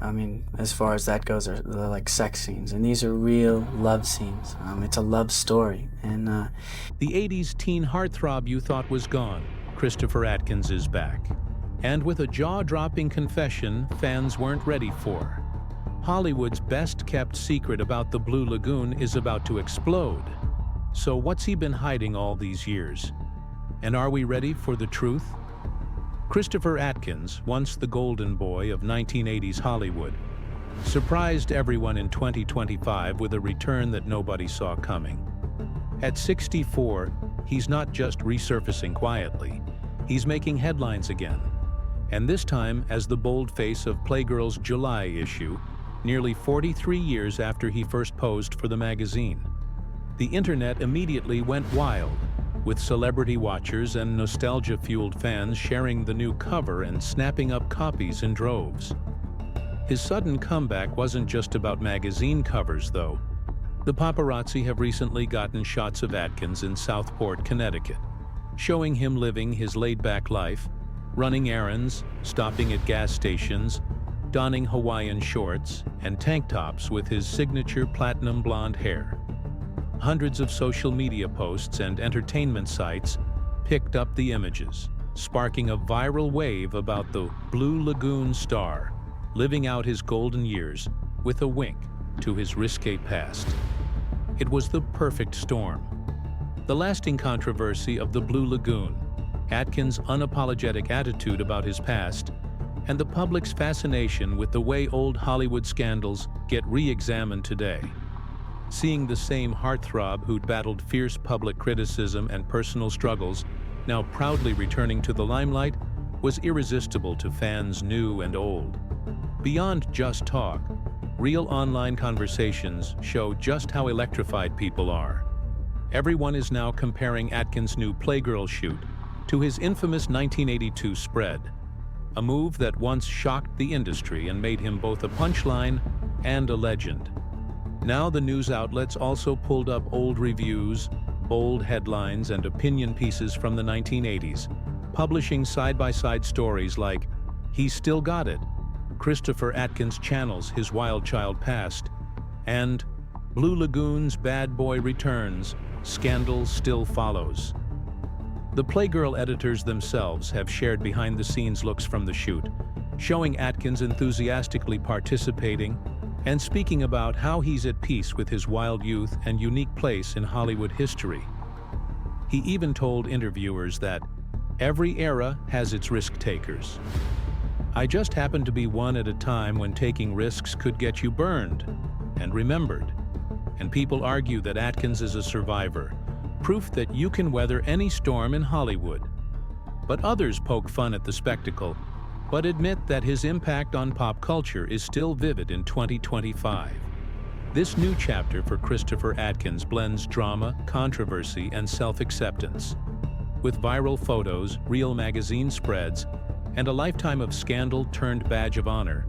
I mean, as far as that goes, are the like sex scenes, and these are real love scenes. It's a love story, and The 80s teen heartthrob you thought was gone, Christopher Atkins is back. And with a jaw-dropping confession fans weren't ready for. Hollywood's best-kept secret about the Blue Lagoon is about to explode. So what's he been hiding all these years? And are we ready for the truth? Christopher Atkins, once the golden boy of 1980s Hollywood, surprised everyone in 2025 with a return that nobody saw coming. At 64, he's not just resurfacing quietly, he's making headlines again. And this time as the bold face of Playgirl's July issue, nearly 43 years after he first posed for the magazine. The internet immediately went wild, with celebrity watchers and nostalgia-fueled fans sharing the new cover and snapping up copies in droves. His sudden comeback wasn't just about magazine covers, though. The paparazzi have recently gotten shots of Atkins in Southport, Connecticut, showing him living his laid-back life, running errands, stopping at gas stations, donning Hawaiian shorts and tank tops with his signature platinum blonde hair. Hundreds of social media posts and entertainment sites picked up the images, sparking a viral wave about the Blue Lagoon star living out his golden years with a wink to his risque past. It was the perfect storm. The lasting controversy of the Blue Lagoon, Atkins' unapologetic attitude about his past, and the public's fascination with the way old Hollywood scandals get re-examined today. Seeing the same heartthrob who'd battled fierce public criticism and personal struggles now proudly returning to the limelight was irresistible to fans new and old. Beyond just talk, real online conversations show just how electrified people are. Everyone is now comparing Atkins' new Playgirl shoot to his infamous 1982 spread, a move that once shocked the industry and made him both a punchline and a legend. Now the news outlets also pulled up old reviews, bold headlines, and opinion pieces from the 1980s, publishing side-by-side stories like, "He's still got it," Christopher Atkins channels his wild child past, and "Blue Lagoon's bad boy returns, scandal still follows." The Playgirl editors themselves have shared behind-the-scenes looks from the shoot, showing Atkins enthusiastically participating and speaking about how he's at peace with his wild youth and unique place in Hollywood history. He even told interviewers that every era has its risk-takers. "I just happened to be one at a time when taking risks could get you burned and remembered." And people argue that Atkins is a survivor, proof that you can weather any storm in Hollywood. But others poke fun at the spectacle, but admit that his impact on pop culture is still vivid in 2025. This new chapter for Christopher Atkins blends drama, controversy, and self-acceptance. With viral photos, real magazine spreads, and a lifetime of scandal turned badge of honor,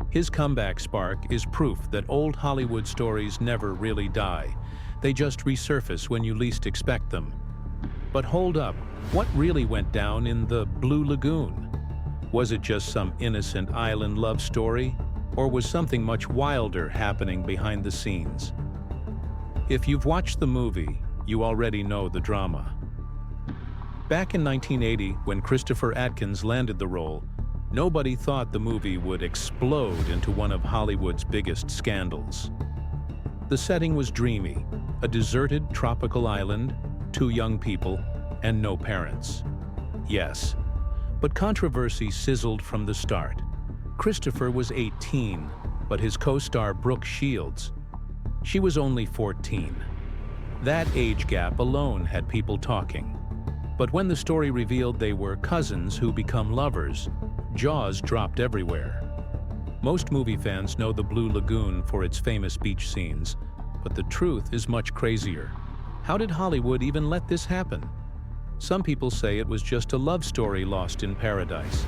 his comeback spark is proof that old Hollywood stories never really die. They just resurface when you least expect them. But hold up, what really went down in the Blue Lagoon? Was it just some innocent island love story, or was something much wilder happening behind the scenes? If you've watched the movie, you already know the drama. Back in 1980, when Christopher Atkins landed the role, nobody thought the movie would explode into one of Hollywood's biggest scandals. The setting was dreamy, a deserted tropical island, 2 young people, and no parents. Yes, but controversy sizzled from the start. Christopher was 18, but his co-star Brooke Shields, she was only 14. That age gap alone had people talking. But when the story revealed they were cousins who become lovers, jaws dropped everywhere. Most movie fans know the Blue Lagoon for its famous beach scenes, but the truth is much crazier. How did Hollywood even let this happen? Some people say it was just a love story lost in paradise,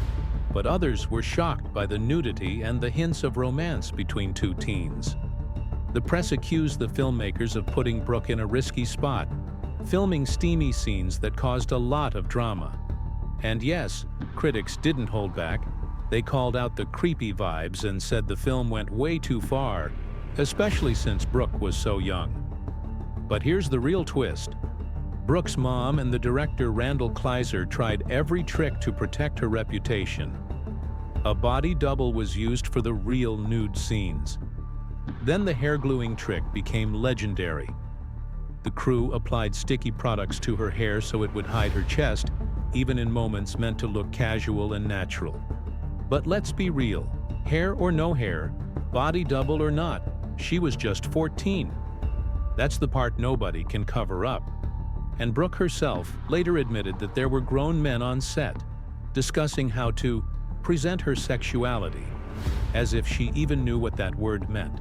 but others were shocked by the nudity and the hints of romance between 2 teens. The press accused the filmmakers of putting Brooke in a risky spot, filming steamy scenes that caused a lot of drama. And yes, critics didn't hold back. They called out the creepy vibes and said the film went way too far, especially since Brooke was so young. But here's the real twist. Brooke's mom and the director Randall Kleiser tried every trick to protect her reputation. A body double was used for the real nude scenes. Then the hair gluing trick became legendary. The crew applied sticky products to her hair so it would hide her chest, even in moments meant to look casual and natural. But let's be real, hair or no hair, body double or not, she was just 14. That's the part nobody can cover up. And Brooke herself later admitted that there were grown men on set, discussing how to present her sexuality, as if she even knew what that word meant.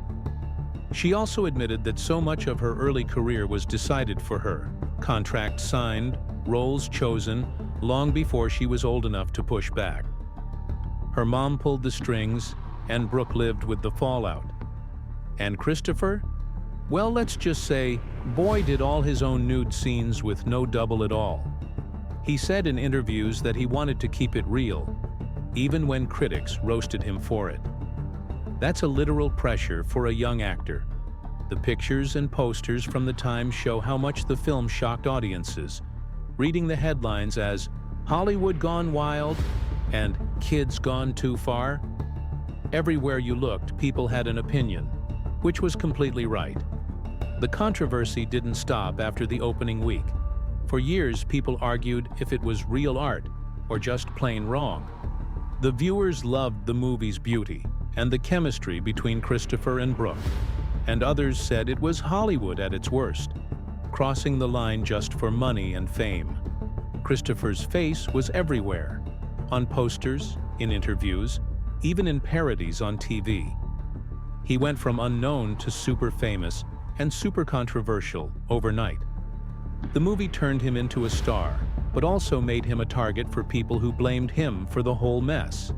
She also admitted that so much of her early career was decided for her, contracts signed, roles chosen, long before she was old enough to push back. Her mom pulled the strings, and Brooke lived with the fallout. And Christopher? Well, let's just say, boy did all his own nude scenes with no double at all. He said in interviews that he wanted to keep it real, even when critics roasted him for it. That's a literal pressure for a young actor. The pictures and posters from the time show how much the film shocked audiences, reading the headlines as "Hollywood Gone Wild" and "Kids Gone Too Far." Everywhere you looked, people had an opinion, which was completely right. The controversy didn't stop after the opening week. For years, people argued if it was real art or just plain wrong. The viewers loved the movie's beauty and the chemistry between Christopher and Brooke, and others said it was Hollywood at its worst, crossing the line just for money and fame. Christopher's face was everywhere, on posters, in interviews, even in parodies on TV. He went from unknown to super famous and super controversial overnight. The movie turned him into a star, but also made him a target for people who blamed him for the whole mess.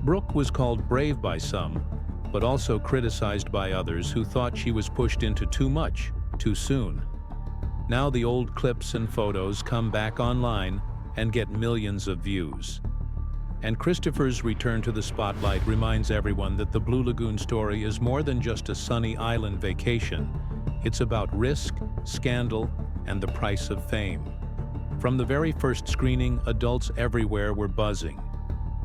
Brooke was called brave by some, but also criticized by others who thought she was pushed into too much, too soon. Now the old clips and photos come back online and get millions of views. And Christopher's return to the spotlight reminds everyone that the Blue Lagoon story is more than just a sunny island vacation. It's about risk, scandal, and the price of fame. From the very first screening, adults everywhere were buzzing.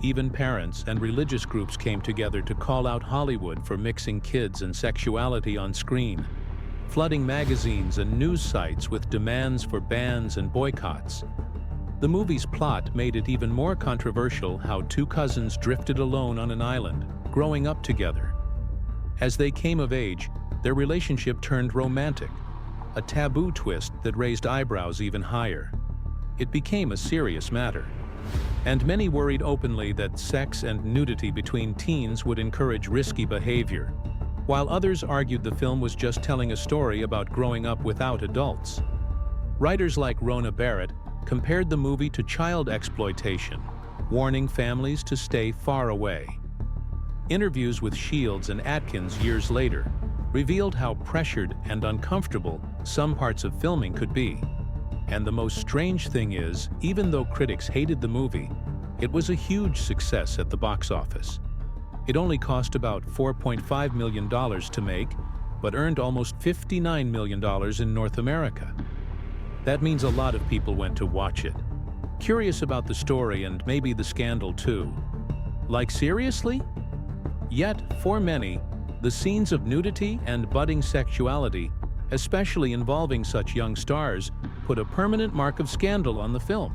Even parents and religious groups came together to call out Hollywood for mixing kids and sexuality on screen, flooding magazines and news sites with demands for bans and boycotts. The movie's plot made it even more controversial how two cousins drifted alone on an island, growing up together. As they came of age, their relationship turned romantic, a taboo twist that raised eyebrows even higher. It became a serious matter, and many worried openly that sex and nudity between teens would encourage risky behavior, while others argued the film was just telling a story about growing up without adults. Writers like Rona Barrett compared the movie to child exploitation, warning families to stay far away. Interviews with Shields and Atkins years later revealed how pressured and uncomfortable some parts of filming could be. And the most strange thing is, even though critics hated the movie, it was a huge success at the box office. It only cost about $4.5 million to make, but earned almost $59 million in North America. That means a lot of people went to watch it, curious about the story and maybe the scandal too. Like, seriously? Yet, for many, the scenes of nudity and budding sexuality, especially involving such young stars, put a permanent mark of scandal on the film.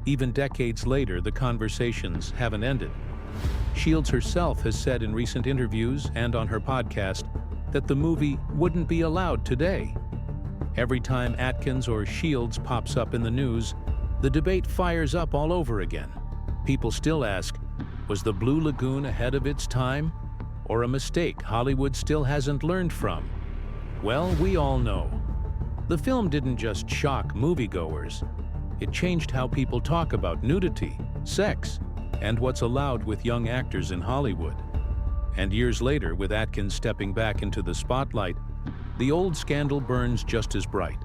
Even decades later, the conversations haven't ended. Shields herself has said in recent interviews and on her podcast that the movie wouldn't be allowed today. Every time Atkins or Shields pops up in the news, the debate fires up all over again. People still ask, was the Blue Lagoon ahead of its time? Or a mistake Hollywood still hasn't learned from? Well, we all know. The film didn't just shock moviegoers. It changed how people talk about nudity, sex, and what's allowed with young actors in Hollywood. And years later, with Atkins stepping back into the spotlight, the old scandal burns just as bright.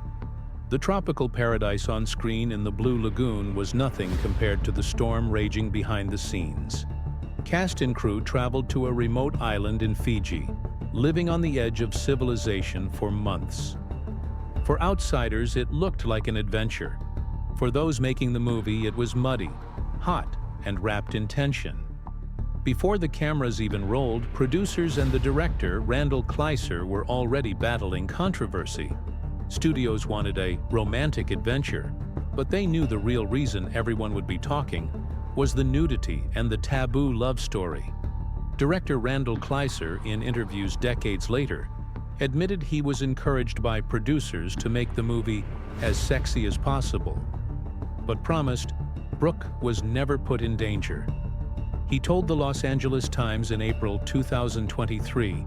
The tropical paradise on screen in the Blue Lagoon was nothing compared to the storm raging behind the scenes. Cast and crew traveled to a remote island in Fiji, living on the edge of civilization for months. For outsiders, it looked like an adventure. For those making the movie, it was muddy, hot, and wrapped in tension. Before the cameras even rolled, producers and the director, Randall Kleiser, were already battling controversy. Studios wanted a romantic adventure, but they knew the real reason everyone would be talking was the nudity and the taboo love story. Director Randall Kleiser, in interviews decades later, admitted he was encouraged by producers to make the movie as sexy as possible, but promised Brooke was never put in danger. He told the Los Angeles Times in April 2023,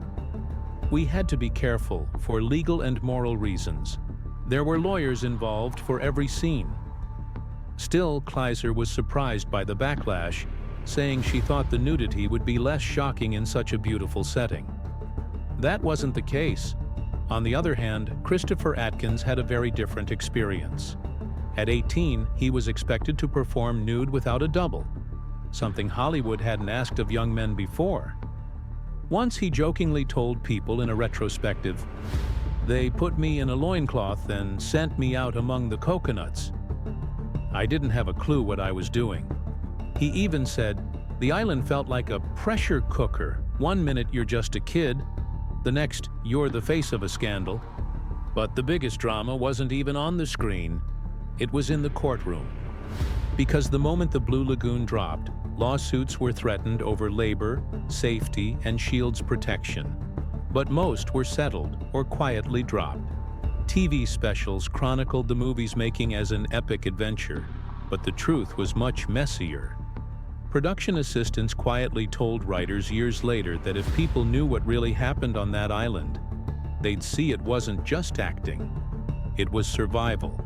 "We had to be careful for legal and moral reasons. There were lawyers involved for every scene." Still, Kleiser was surprised by the backlash, saying she thought the nudity would be less shocking in such a beautiful setting. That wasn't the case. On the other hand, Christopher Atkins had a very different experience. At 18, he was expected to perform nude without a double, something Hollywood hadn't asked of young men before. Once he jokingly told people in a retrospective, "They put me in a loincloth and sent me out among the coconuts. I didn't have a clue what I was doing." He even said, "The island felt like a pressure cooker. One minute you're just a kid, the next you're the face of a scandal." But the biggest drama wasn't even on the screen. It was in the courtroom. Because the moment the Blue Lagoon dropped, lawsuits were threatened over labor, safety, and Shield's protection. But most were settled or quietly dropped. TV specials chronicled the movie's making as an epic adventure, but the truth was much messier. Production assistants quietly told writers years later that if people knew what really happened on that island, they'd see it wasn't just acting. It was survival.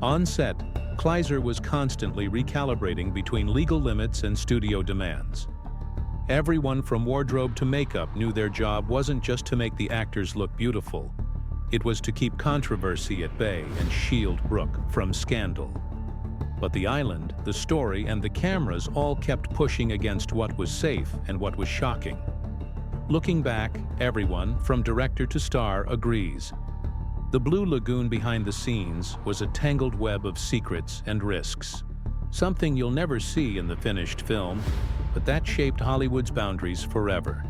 On set, Kleiser was constantly recalibrating between legal limits and studio demands. Everyone from wardrobe to makeup knew their job wasn't just to make the actors look beautiful. It was to keep controversy at bay and shield Brooke from scandal. But the island, the story, and the cameras all kept pushing against what was safe and what was shocking. Looking back, everyone, from director to star, agrees. The Blue Lagoon behind the scenes was a tangled web of secrets and risks. Something you'll never see in the finished film, but that shaped Hollywood's boundaries forever.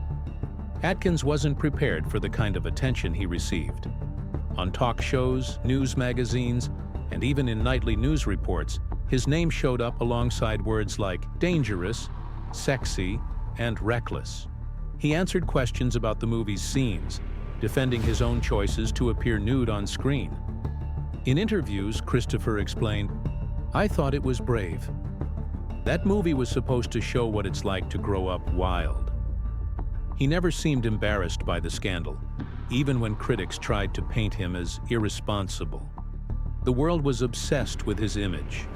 Atkins wasn't prepared for the kind of attention he received. On talk shows, news magazines, and even in nightly news reports, his name showed up alongside words like dangerous, sexy, and reckless. He answered questions about the movie's scenes, defending his own choices to appear nude on screen. In interviews, Christopher explained, "I thought it was brave. That movie was supposed to show what it's like to grow up wild." He never seemed embarrassed by the scandal, even when critics tried to paint him as irresponsible. The world was obsessed with his image.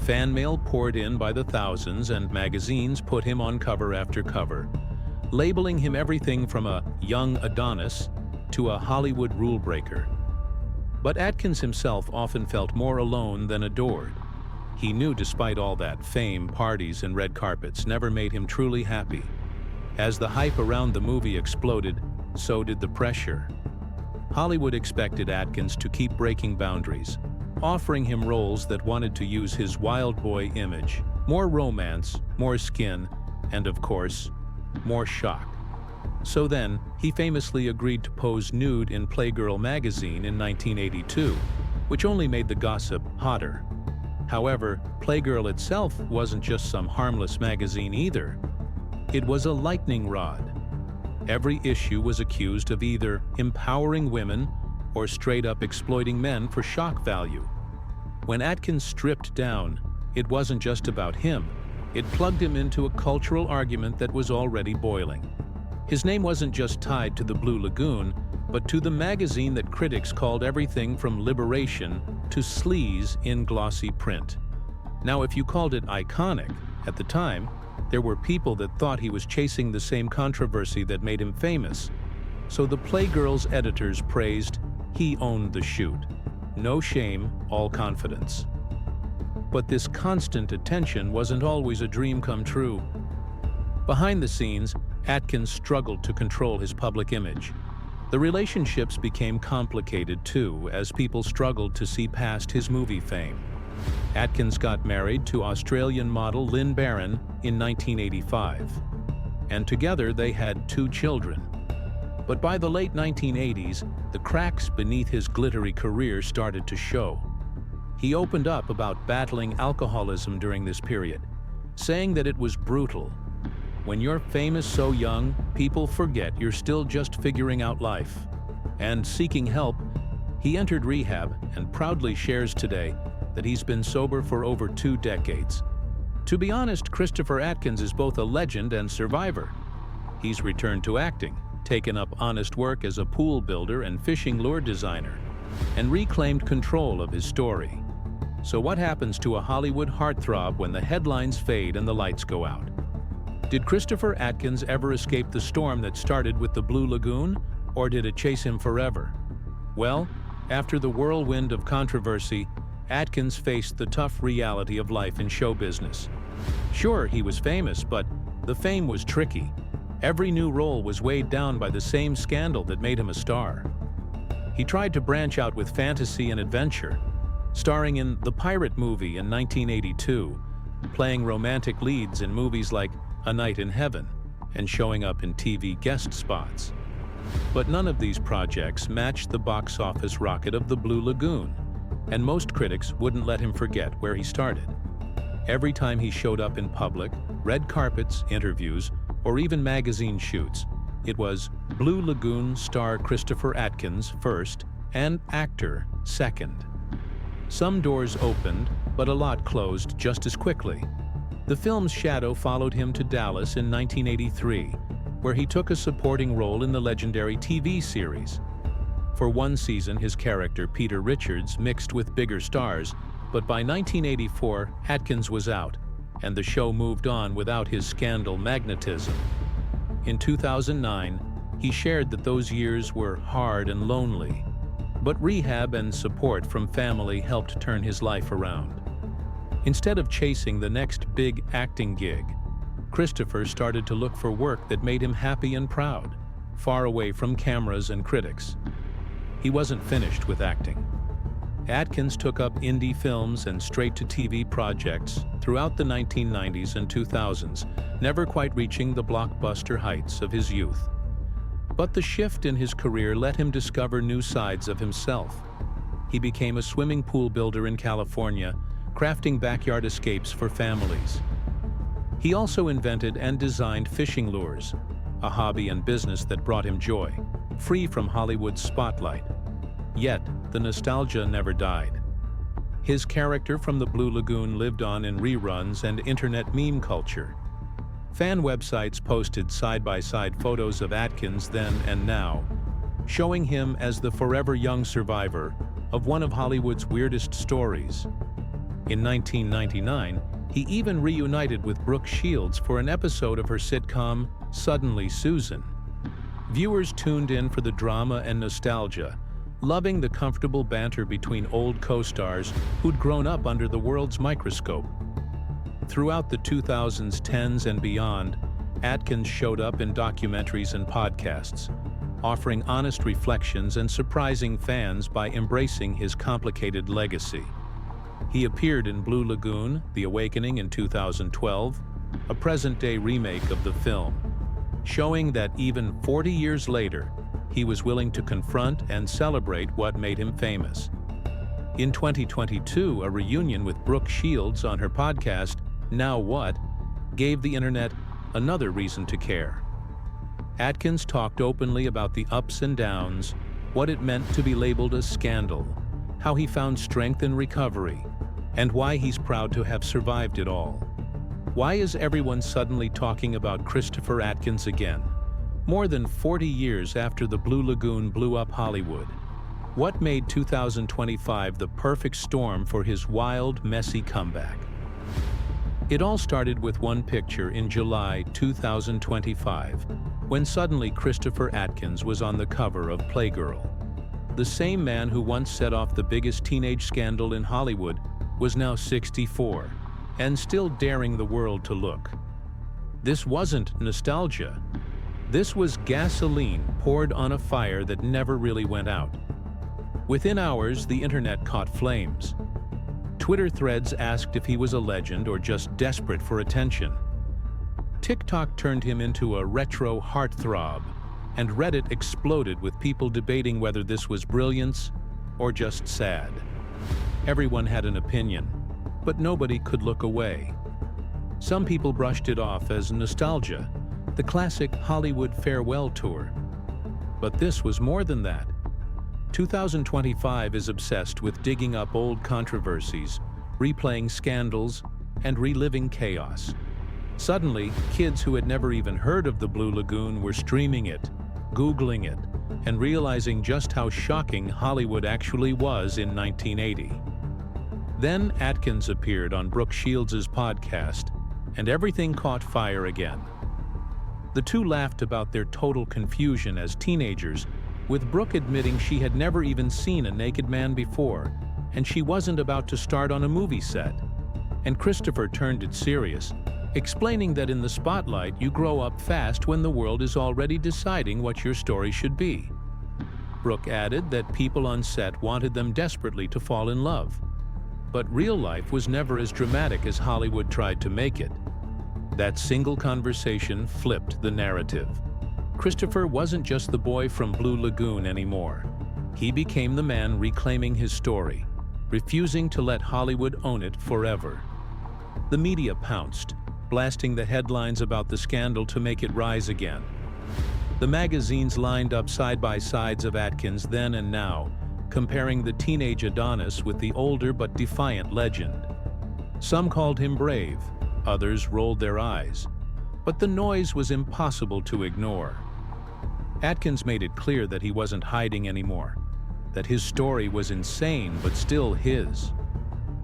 Fan mail poured in by the thousands, and magazines put him on cover after cover, labeling him everything from a young Adonis to a Hollywood rule breaker. But Atkins himself often felt more alone than adored. He knew despite all that fame, parties, and red carpets never made him truly happy. As the hype around the movie exploded, so did the pressure. Hollywood expected Atkins to keep breaking boundaries, offering him roles that wanted to use his wild boy image. More romance, more skin, and of course, more shock. So then, he famously agreed to pose nude in Playgirl magazine in 1982, which only made the gossip hotter. However, Playgirl itself wasn't just some harmless magazine either. It was a lightning rod. Every issue was accused of either empowering women or straight-up exploiting men for shock value. When Atkins stripped down, it wasn't just about him. It plugged him into a cultural argument that was already boiling. His name wasn't just tied to the Blue Lagoon, but to the magazine that critics called everything from liberation to sleaze in glossy print. Now, if you called it iconic, at the time, there were people that thought he was chasing the same controversy that made him famous. So the Playgirl's editors praised, he owned the shoot. No shame, all confidence. But this constant attention wasn't always a dream come true. Behind the scenes, Atkins struggled to control his public image. The relationships became complicated too, as people struggled to see past his movie fame. Atkins got married to Australian model Lynn Barron in 1985, and together they had 2 children. But by the late 1980s, the cracks beneath his glittery career started to show. He opened up about battling alcoholism during this period, saying that it was brutal. When you're famous so young, people forget you're still just figuring out life. And seeking help, he entered rehab and proudly shares today that he's been sober for over 2 decades. To be honest, Christopher Atkins is both a legend and survivor. He's returned to acting, taken up honest work as a pool builder and fishing lure designer, and reclaimed control of his story. So what happens to a Hollywood heartthrob when the headlines fade and the lights go out? Did Christopher Atkins ever escape the storm that started with the Blue Lagoon, or did it chase him forever? Well, after the whirlwind of controversy, Atkins faced the tough reality of life in show business. Sure, he was famous, but the fame was tricky. Every new role was weighed down by the same scandal that made him a star. He tried to branch out with fantasy and adventure, starring in The Pirate Movie in 1982, playing romantic leads in movies like A Night in Heaven, and showing up in TV guest spots. But none of these projects matched the box office rocket of the Blue Lagoon, and most critics wouldn't let him forget where he started. Every time he showed up in public, red carpets, interviews, or even magazine shoots, it was Blue Lagoon star Christopher Atkins first and actor second. Some doors opened, but a lot closed just as quickly. The film's shadow followed him to Dallas in 1983, where he took a supporting role in the legendary TV series. For one season, his character, Peter Richards, mixed with bigger stars, but by 1984, Atkins was out, and the show moved on without his scandal magnetism. In 2009, he shared that those years were hard and lonely, but rehab and support from family helped turn his life around. Instead of chasing the next big acting gig, Christopher started to look for work that made him happy and proud, far away from cameras and critics. He wasn't finished with acting. Atkins took up indie films and straight-to-TV projects throughout the 1990s and 2000s, never quite reaching the blockbuster heights of his youth. But the shift in his career let him discover new sides of himself. He became a swimming pool builder in California, crafting backyard escapes for families. He also invented and designed fishing lures, a hobby and business that brought him joy, free from Hollywood's spotlight. Yet, the nostalgia never died. His character from the Blue Lagoon lived on in reruns and internet meme culture. Fan websites posted side-by-side photos of Atkins then and now, showing him as the forever young survivor of one of Hollywood's weirdest stories. In 1999, he even reunited with Brooke Shields for an episode of her sitcom, Suddenly Susan. Viewers tuned in for the drama and nostalgia, loving the comfortable banter between old co-stars who'd grown up under the world's microscope. Throughout the 2000s, 10s, and beyond, Atkins showed up in documentaries and podcasts, offering honest reflections and surprising fans by embracing his complicated legacy. He appeared in Blue Lagoon: The Awakening in 2012, a present-day remake of the film, showing that even 40 years later, he was willing to confront and celebrate what made him famous. In 2022, a reunion with Brooke Shields on her podcast, Now What?, gave the internet another reason to care. Atkins talked openly about the ups and downs, what it meant to be labeled a scandal, how he found strength in recovery, and why he's proud to have survived it all. Why is everyone suddenly talking about Christopher Atkins again, more than 40 years after the Blue Lagoon blew up Hollywood? What made 2025 the perfect storm for his wild, messy comeback? It all started with one picture in July 2025, when suddenly Christopher Atkins was on the cover of Playgirl. The same man who once set off the biggest teenage scandal in Hollywood was now 64, and still daring the world to look. This wasn't nostalgia. This was gasoline poured on a fire that never really went out. Within hours, the internet caught flames. Twitter threads asked if he was a legend or just desperate for attention. TikTok turned him into a retro heartthrob, and Reddit exploded with people debating whether this was brilliance or just sad. Everyone had an opinion, but nobody could look away. Some people brushed it off as nostalgia, the classic Hollywood farewell tour. But this was more than that. 2025 is obsessed with digging up old controversies, replaying scandals, and reliving chaos. Suddenly, kids who had never even heard of the Blue Lagoon were streaming it, Googling it, and realizing just how shocking Hollywood actually was in 1980. Then Atkins appeared on Brooke Shields' podcast, and everything caught fire again. The two laughed about their total confusion as teenagers, with Brooke admitting she had never even seen a naked man before, and she wasn't about to start on a movie set. And Christopher turned it serious, explaining that in the spotlight you grow up fast when the world is already deciding what your story should be. Brooke added that people on set wanted them desperately to fall in love. But real life was never as dramatic as Hollywood tried to make it. That single conversation flipped the narrative. Christopher wasn't just the boy from Blue Lagoon anymore. He became the man reclaiming his story, refusing to let Hollywood own it forever. The media pounced, blasting the headlines about the scandal to make it rise again. The magazines lined up side-by-sides of Atkins then and now, comparing the teenage Adonis with the older but defiant legend. Some called him brave, others rolled their eyes. But the noise was impossible to ignore. Atkins made it clear that he wasn't hiding anymore, that his story was insane but still his.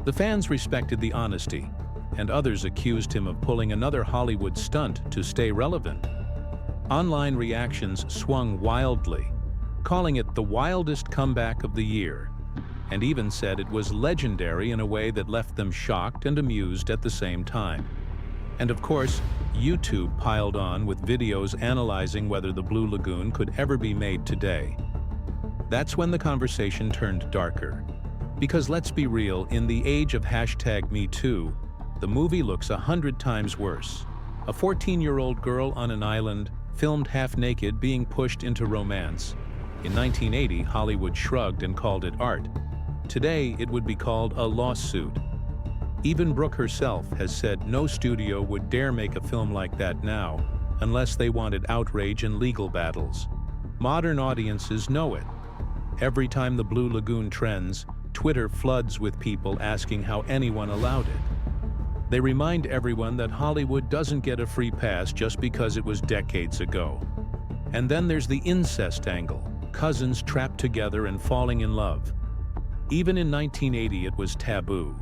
The fans respected the honesty, and others accused him of pulling another Hollywood stunt to stay relevant. Online reactions swung wildly, calling it the wildest comeback of the year, and even said it was legendary in a way that left them shocked and amused at the same time. And of course, YouTube piled on with videos analyzing whether the Blue Lagoon could ever be made today. That's when the conversation turned darker. Because let's be real, in the age of #MeToo, the movie looks 100 times worse. A 14-year-old girl on an island, filmed half-naked, being pushed into romance. In 1980, Hollywood shrugged and called it art. Today, it would be called a lawsuit. Even Brooke herself has said no studio would dare make a film like that now, unless they wanted outrage and legal battles. Modern audiences know it. Every time the Blue Lagoon trends, Twitter floods with people asking how anyone allowed it. They remind everyone that Hollywood doesn't get a free pass just because it was decades ago. And then there's the incest angle, cousins trapped together and falling in love. Even in 1980, it was taboo.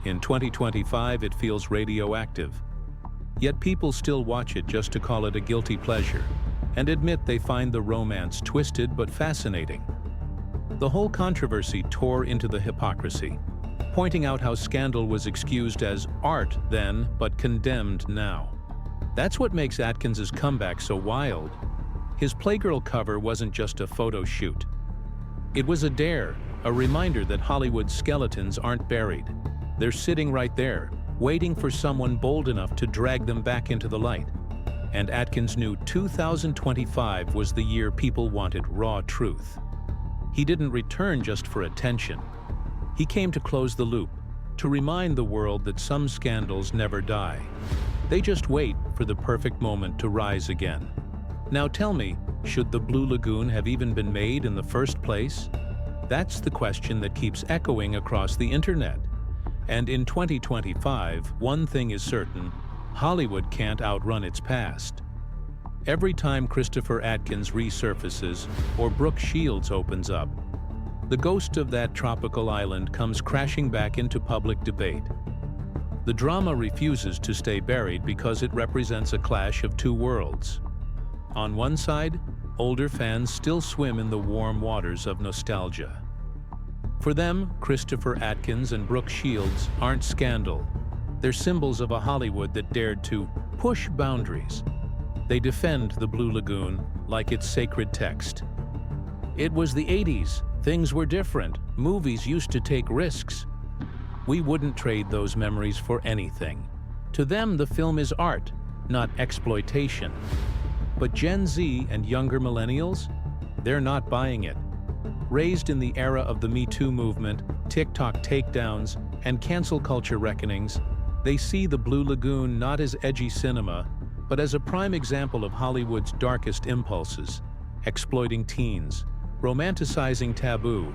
In 2025, it feels radioactive. Yet people still watch it just to call it a guilty pleasure, and admit they find the romance twisted but fascinating. The whole controversy tore into the hypocrisy, pointing out how scandal was excused as art then, but condemned now. That's what makes Atkins' comeback so wild. His Playgirl cover wasn't just a photo shoot. It was a dare, a reminder that Hollywood's skeletons aren't buried. They're sitting right there, waiting for someone bold enough to drag them back into the light. And Atkins knew 2025 was the year people wanted raw truth. He didn't return just for attention. He came to close the loop, to remind the world that some scandals never die. They just wait for the perfect moment to rise again. Now tell me, should the Blue Lagoon have even been made in the first place? That's the question that keeps echoing across the internet. And in 2025, one thing is certain: Hollywood can't outrun its past. Every time Christopher Atkins resurfaces or Brooke Shields opens up, the ghost of that tropical island comes crashing back into public debate. The drama refuses to stay buried because it represents a clash of two worlds. On one side, older fans still swim in the warm waters of nostalgia. For them, Christopher Atkins and Brooke Shields aren't scandal. They're symbols of a Hollywood that dared to push boundaries. They defend the Blue Lagoon like it's sacred text. It was the 80s. Things were different. Movies used to take risks. We wouldn't trade those memories for anything. To them, the film is art, not exploitation. But Gen Z and younger millennials, they're not buying it. Raised in the era of the Me Too movement, TikTok takedowns, and cancel culture reckonings, they see the Blue Lagoon not as edgy cinema, but as a prime example of Hollywood's darkest impulses, exploiting teens, romanticizing taboo,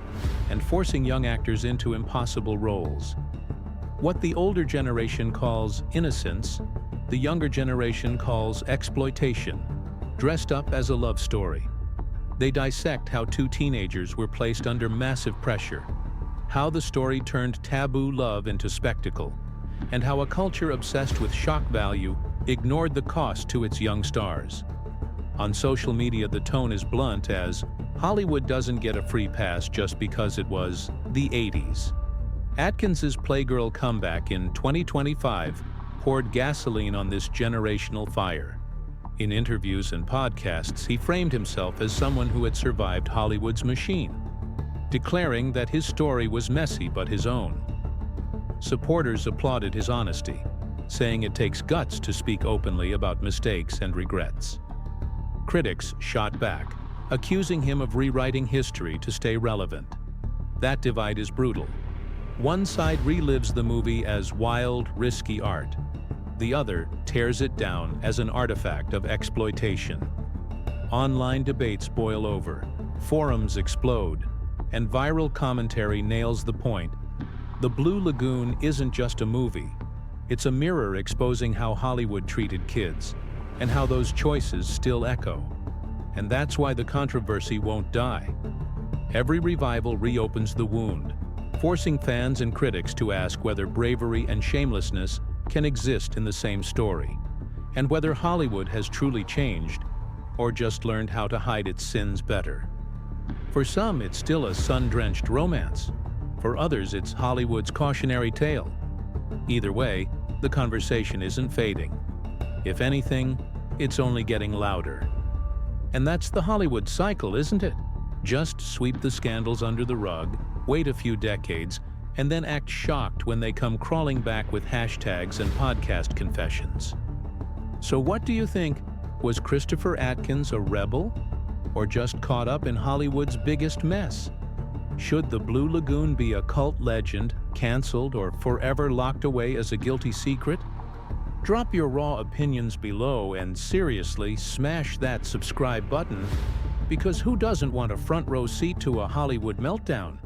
and forcing young actors into impossible roles. What the older generation calls innocence, the younger generation calls exploitation, dressed up as a love story. They dissect how two teenagers were placed under massive pressure, how the story turned taboo love into spectacle, and how a culture obsessed with shock value ignored the cost to its young stars. On social media, the tone is blunt as Hollywood doesn't get a free pass just because it was the 80s. Atkins's Playgirl comeback in 2025 poured gasoline on this generational fire. In interviews and podcasts, he framed himself as someone who had survived Hollywood's machine, declaring that his story was messy but his own. Supporters applauded his honesty, saying it takes guts to speak openly about mistakes and regrets. Critics shot back, accusing him of rewriting history to stay relevant. That divide is brutal. One side relives the movie as wild, risky art. The other tears it down as an artifact of exploitation. Online debates boil over, forums explode, and viral commentary nails the point. The Blue Lagoon isn't just a movie. It's a mirror exposing how Hollywood treated kids, and how those choices still echo. And that's why the controversy won't die. Every revival reopens the wound, forcing fans and critics to ask whether bravery and shamelessness can exist in the same story, and whether Hollywood has truly changed, or just learned how to hide its sins better. For some, it's still a sun-drenched romance. For others, it's Hollywood's cautionary tale. Either way, the conversation isn't fading. If anything, it's only getting louder. And that's the Hollywood cycle, isn't it? Just sweep the scandals under the rug, wait a few decades, and then act shocked when they come crawling back with hashtags and podcast confessions. So what do you think? Was Christopher Atkins a rebel? Or just caught up in Hollywood's biggest mess? Should the Blue Lagoon be a cult legend, canceled, or forever locked away as a guilty secret? Drop your raw opinions below and seriously smash that subscribe button, because who doesn't want a front row seat to a Hollywood meltdown?